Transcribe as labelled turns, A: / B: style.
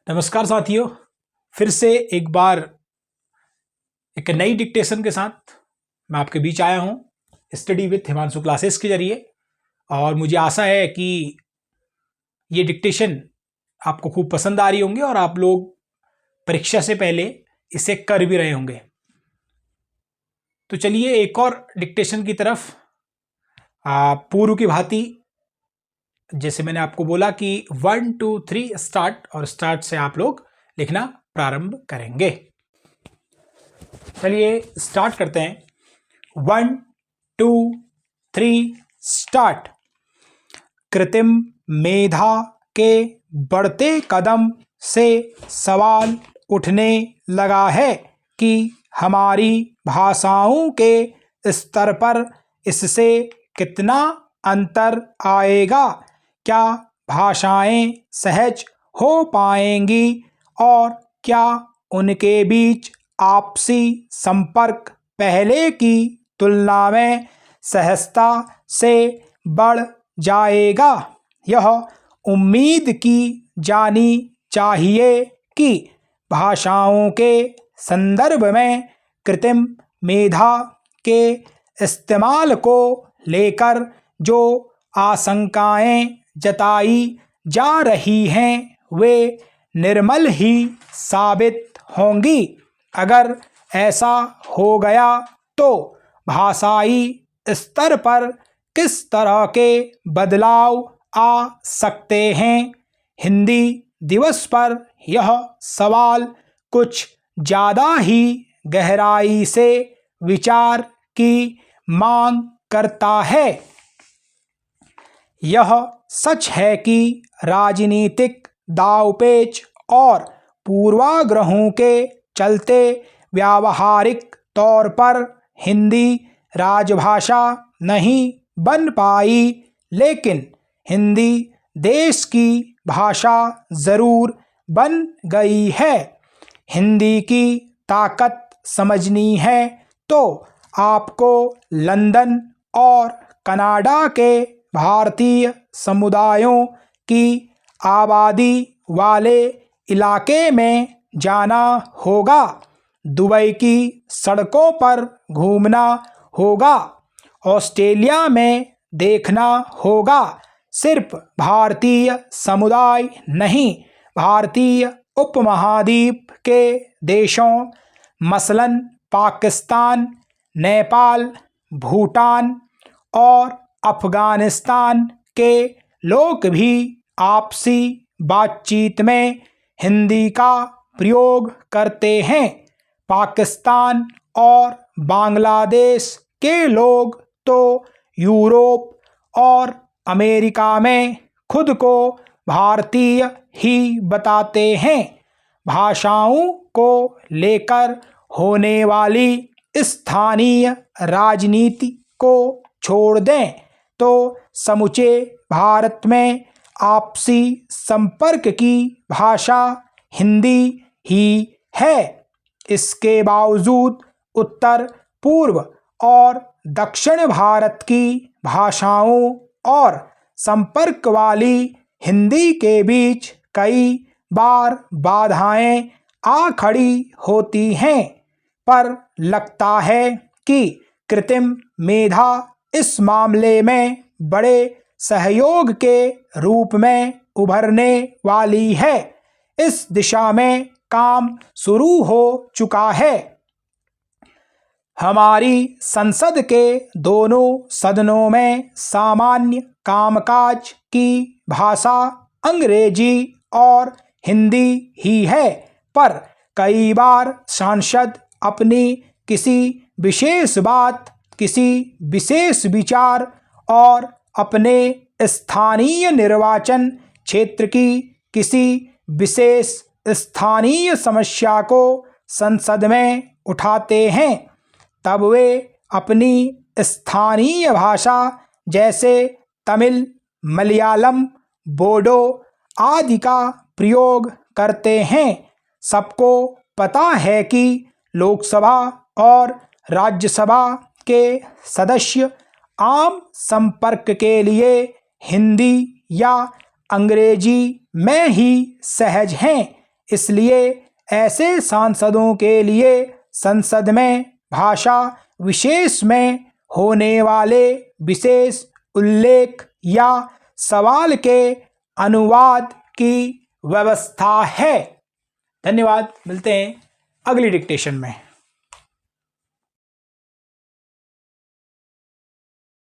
A: नमस्कार साथियों, फिर से एक बार एक नई डिक्टेशन के साथ मैं आपके बीच आया हूं स्टडी विथ हिमांशु क्लासेस के जरिए। और मुझे आशा है कि ये डिक्टेशन आपको खूब पसंद आ रही होंगी और आप लोग परीक्षा से पहले इसे कर भी रहे होंगे। तो चलिए एक और डिक्टेशन की तरफ। पूर्व की भांति जैसे मैंने आपको बोला कि 1 2 3 स्टार्ट, और स्टार्ट से आप लोग लिखना प्रारंभ करेंगे। चलिए स्टार्ट करते हैं। 1 2 3 स्टार्ट। कृत्रिम मेधा के बढ़ते कदम से सवाल उठने लगा है कि हमारी भाषाओं के स्तर पर इससे कितना अंतर आएगा। क्या भाषाएं सहज हो पाएंगी और क्या उनके बीच आपसी संपर्क पहले की तुलना में सहजता से बढ़ जाएगा। यह उम्मीद की जानी चाहिए कि भाषाओं के संदर्भ में कृत्रिम मेधा के इस्तेमाल को लेकर जो आशंकाएं जताई जा रही हैं वे निर्मल ही साबित होंगी। अगर ऐसा हो गया तो भाषाई स्तर पर किस तरह के बदलाव आ सकते हैं। हिंदी दिवस पर यह सवाल कुछ ज़्यादा ही गहराई से विचार की मांग करता है। यह सच है कि राजनीतिक दांवपेच और पूर्वाग्रहों के चलते व्यावहारिक तौर पर हिंदी राजभाषा नहीं बन पाई, लेकिन हिंदी देश की भाषा ज़रूर बन गई है। हिंदी की ताकत समझनी है तो आपको लंदन और कनाडा के भारतीय समुदायों की आबादी वाले इलाके में जाना होगा, दुबई की सड़कों पर घूमना होगा, ऑस्ट्रेलिया में देखना होगा। सिर्फ भारतीय समुदाय नहीं, भारतीय उपमहाद्वीप के देशों मसलन पाकिस्तान, नेपाल, भूटान और अफ़गानिस्तान के लोग भी आपसी बातचीत में हिंदी का प्रयोग करते हैं। पाकिस्तान और बांग्लादेश के लोग तो यूरोप और अमेरिका में खुद को भारतीय ही बताते हैं। भाषाओं को लेकर होने वाली स्थानीय राजनीति को छोड़ दें तो समूचे भारत में आपसी संपर्क की भाषा हिंदी ही है। इसके बावजूद उत्तर पूर्व और दक्षिण भारत की भाषाओं और संपर्क वाली हिंदी के बीच कई बार बाधाएं आ खड़ी होती हैं, पर लगता है कि कृत्रिम मेधा इस मामले में बड़े सहयोग के रूप में उभरने वाली है। इस दिशा में काम शुरू हो चुका है। हमारी संसद के दोनों सदनों में सामान्य कामकाज की भाषा अंग्रेजी और हिंदी ही है, पर कई बार सांसद अपनी किसी विशेष बात, किसी विशेष विचार और अपने स्थानीय निर्वाचन क्षेत्र की किसी विशेष स्थानीय समस्या को संसद में उठाते हैं। तब वे अपनी स्थानीय भाषा जैसे तमिल, मलयालम, बोडो आदि का प्रयोग करते हैं। सबको पता है कि लोकसभा और राज्यसभा के सदस्य आम संपर्क के लिए हिंदी या अंग्रेजी में ही सहज हैं। इसलिए ऐसे सांसदों के लिए संसद में भाषा विशेष में होने वाले विशेष उल्लेख या सवाल के अनुवाद की व्यवस्था है। धन्यवाद, मिलते हैं अगली डिक्टेशन में।